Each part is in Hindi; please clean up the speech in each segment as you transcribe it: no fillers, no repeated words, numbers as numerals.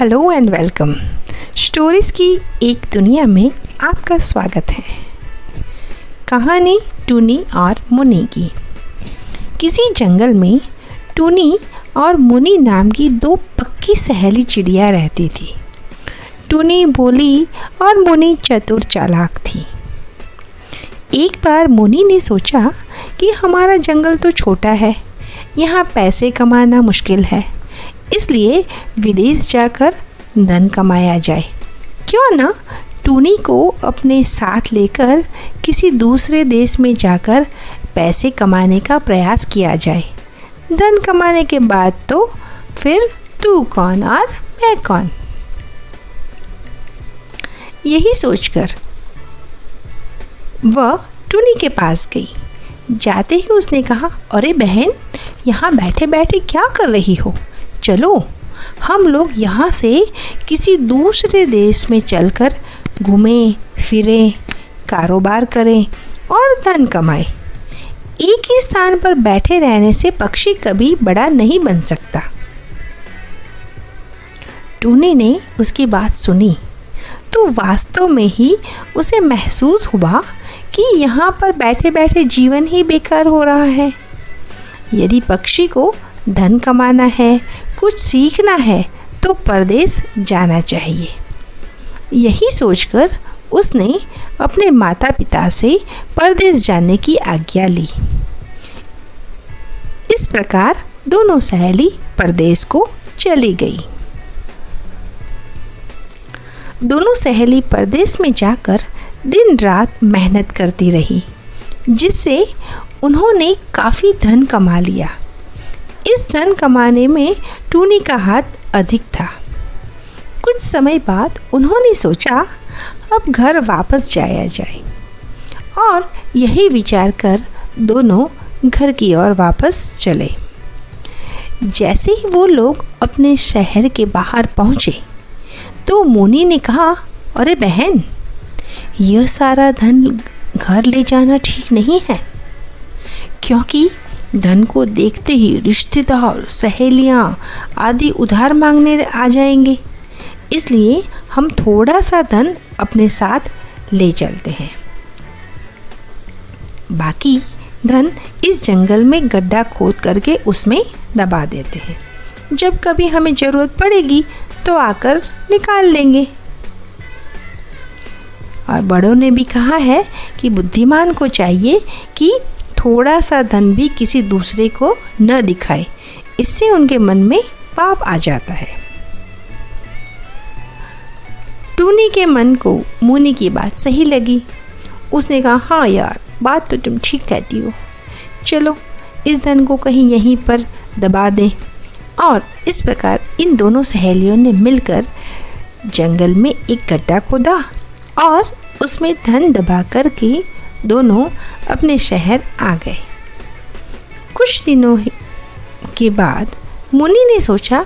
Hello and welcome. स्टोरीज़ की एक दुनिया में आपका स्वागत है। कहानी टूनी और मुनी की। किसी जंगल में टूनी और मुनी नाम की दो पक्की सहेली चिड़िया रहती थी। टूनी भोली और मुनी चतुर चालाक थी। एक बार मुनी ने सोचा कि हमारा जंगल तो छोटा है, यहाँ पैसे कमाना मुश्किल है, इसलिए विदेश जाकर धन कमाया जाए। क्यों ना टूनी को अपने साथ लेकर किसी दूसरे देश में जाकर पैसे कमाने का प्रयास किया जाए। धन कमाने के बाद तो फिर तू कौन और मैं कौन। यही सोचकर वह टूनी के पास गई। जाते ही उसने कहा, अरे बहन, यहाँ बैठे बैठे क्या कर रही हो? चलो हम लोग यहाँ से किसी दूसरे देश में चलकर घूमें फिरें, कारोबार करें और धन कमाएं। एक ही स्थान पर बैठे रहने से पक्षी कभी बड़ा नहीं बन सकता। टूनी ने उसकी बात सुनी तो वास्तव में ही उसे महसूस हुआ कि यहाँ पर बैठे बैठे जीवन ही बेकार हो रहा है। यदि पक्षी को धन कमाना है, कुछ सीखना है तो परदेश जाना चाहिए। यही सोचकर उसने अपने माता पिता से परदेश जाने की आज्ञा ली। इस प्रकार दोनों सहेली परदेश को चली गई। दोनों सहेली परदेश में जाकर दिन रात मेहनत करती रही, जिससे उन्होंने काफ़ी धन कमा लिया। इस धन कमाने में टूनी का हाथ अधिक था। कुछ समय बाद उन्होंने सोचा अब घर वापस जाया जाए, और यही विचार कर दोनों घर की ओर वापस चले। जैसे ही वो लोग अपने शहर के बाहर पहुँचे तो मुनी ने कहा, अरे बहन, यह सारा धन घर ले जाना ठीक नहीं है, क्योंकि धन को देखते ही रिश्तेदार, सहेलियां आदि उधार मांगने आ जाएंगे। इसलिए हम थोड़ा सा धन अपने साथ ले चलते हैं। बाकी धन इस जंगल में गड्ढा खोद करके उसमें दबा देते हैं। जब कभी हमें ज़रूरत पड़ेगी तो आकर निकाल लेंगे। और बड़ों ने भी कहा है कि बुद्धिमान को चाहिए कि थोड़ा सा धन भी किसी दूसरे को न दिखाए, इससे उनके मन में पाप आ जाता है। टूनी के मन को मुनी की बात सही लगी। उसने कहा, हाँ यार, बात तो तुम ठीक कहती हो। चलो इस धन को कहीं यहीं पर दबा दें। और इस प्रकार इन दोनों सहेलियों ने मिलकर जंगल में एक गड्ढा खोदा और उसमें धन दबा करके दोनों अपने शहर आ गए। कुछ दिनों के बाद मुनि ने सोचा,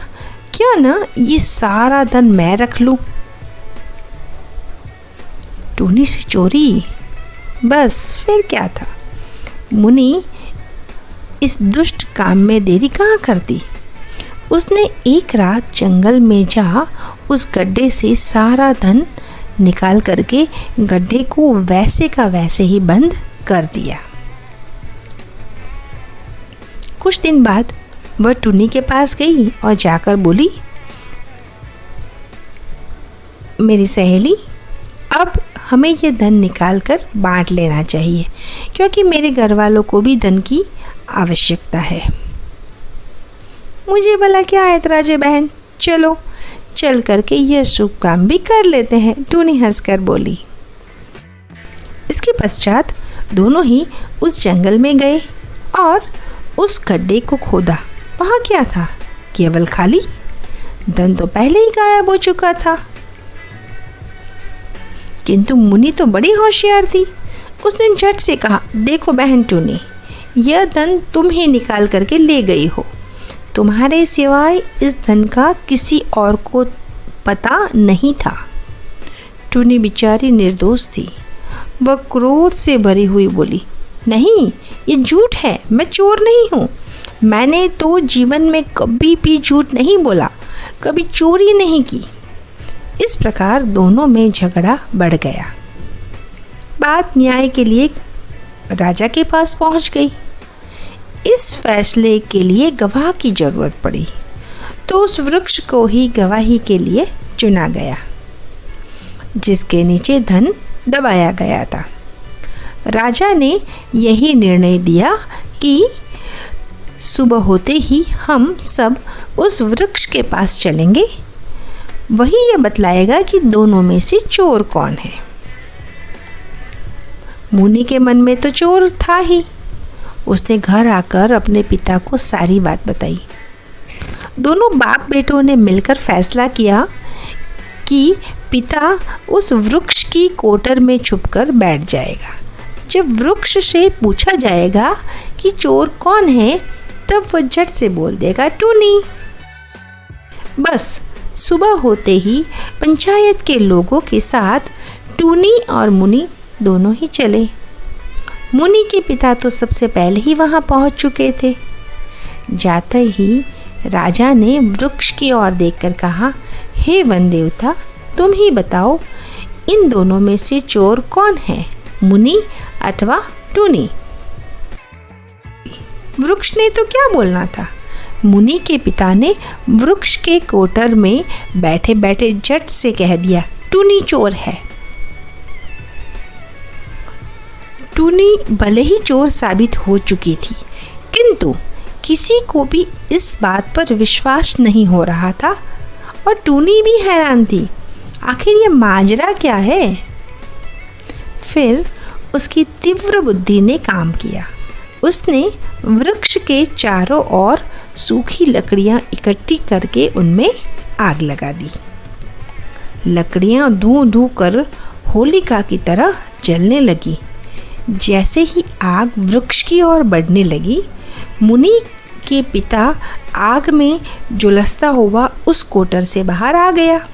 क्यों ना ये सारा धन मैं रख लूं। टूनी से चोरी, बस फिर क्या था। मुनि इस दुष्ट काम में देरी कहाँ करती। उसने एक रात जंगल में जा उस गड्ढे से सारा धन निकाल करके गड्ढे को वैसे का वैसे ही बंद कर दिया। कुछ दिन बाद वह टूनी के पास गई और जाकर बोली, मेरी सहेली, अब हमें यह धन निकाल कर बांट लेना चाहिए, क्योंकि मेरे घर वालों को भी धन की आवश्यकता है। मुझे भला क्या ऐतराज है बहन, चलो चल करके यह शुभ काम भी कर लेते हैं, टूनी हंसकर बोली। इसके पश्चात दोनों ही उस जंगल में गए और उस गड्ढे को खोदा। वहाँ क्या था? केवल खाली। धन तो पहले ही गायब हो चुका था। किंतु मुनी तो बड़ी होशियार थी। उसने झट से कहा, देखो बहन टूनी, यह धन तुम ही निकाल करके ले गई हो। तुम्हारे सिवाय इस धन का किसी और को पता नहीं था। टूनी बेचारी निर्दोष थी। वह क्रोध से भरी हुई बोली, नहीं, ये झूठ है, मैं चोर नहीं हूँ। मैंने तो जीवन में कभी भी झूठ नहीं बोला। कभी चोरी नहीं की। इस प्रकार दोनों में झगड़ा बढ़ गया। बात न्याय के लिए राजा के पास पहुंच गई। इस फैसले के लिए गवाह की जरूरत पड़ी, तो उस वृक्ष को ही गवाही के लिए चुना गया जिसके नीचे धन दबाया गया था। राजा ने यही निर्णय दिया कि सुबह होते ही हम सब उस वृक्ष के पास चलेंगे, वही ये बतलाएगा कि दोनों में से चोर कौन है। मुनि के मन में तो चोर था ही। उसने घर आकर अपने पिता को सारी बात बताई। दोनों बाप बेटों ने मिलकर फैसला किया कि पिता उस वृक्ष की कोटर में छुपकर बैठ जाएगा। जब वृक्ष से पूछा जाएगा कि चोर कौन है, तब वह झट से बोल देगा टूनी। बस सुबह होते ही पंचायत के लोगों के साथ टूनी और मुनि दोनों ही चले। मुनि के पिता तो सबसे पहले ही वहां पहुंच चुके थे। जाते ही राजा ने वृक्ष की ओर देखकर कहा, हे वन देवता, तुम ही बताओ, इन दोनों में से चोर कौन है, मुनि अथवा टूनी? वृक्ष ने तो क्या बोलना था। मुनि के पिता ने वृक्ष के कोटर में बैठे बैठे झट से कह दिया, टूनी चोर है। टूनी भले ही चोर साबित हो चुकी थी, किंतु किसी को भी इस बात पर विश्वास नहीं हो रहा था और टूनी भी हैरान थी, आखिर ये माजरा क्या है। फिर उसकी तीव्र बुद्धि ने काम किया। उसने वृक्ष के चारों ओर सूखी लकड़ियां इकट्ठी करके उनमें आग लगा दी। लकड़ियां धू धू कर होलिका की तरह जलने लगी। जैसे ही आग वृक्ष की ओर बढ़ने लगी, मुनि के पिता आग में झुलसता हुआ उस कोटर से बाहर आ गया।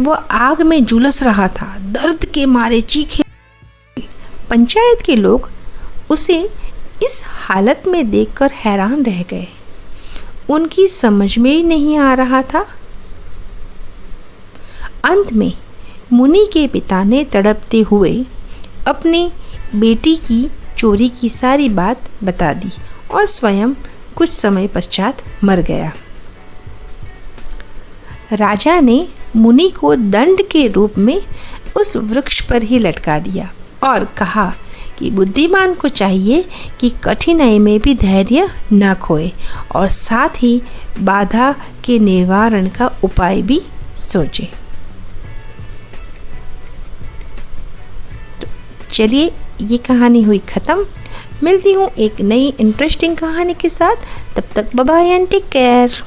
वह आग में झुलस रहा था, दर्द के मारे चीखे। पंचायत के लोग उसे इस हालत में देखकर हैरान रह गए। उनकी समझ में ही नहीं आ रहा था। अंत में मुनि के पिता ने तड़पते हुए अपनी बेटी की चोरी की सारी बात बता दी और स्वयं कुछ समय पश्चात मर गया। राजा ने मुनि को दंड के रूप में उस वृक्ष पर ही लटका दिया और कहा कि बुद्धिमान को चाहिए कि कठिनाई में भी धैर्य न खोए और साथ ही बाधा के निवारण का उपाय भी सोचे। तो चलिए, ये कहानी हुई ख़त्म। मिलती हूँ एक नई इंटरेस्टिंग कहानी के साथ। तब तक bye bye and take care.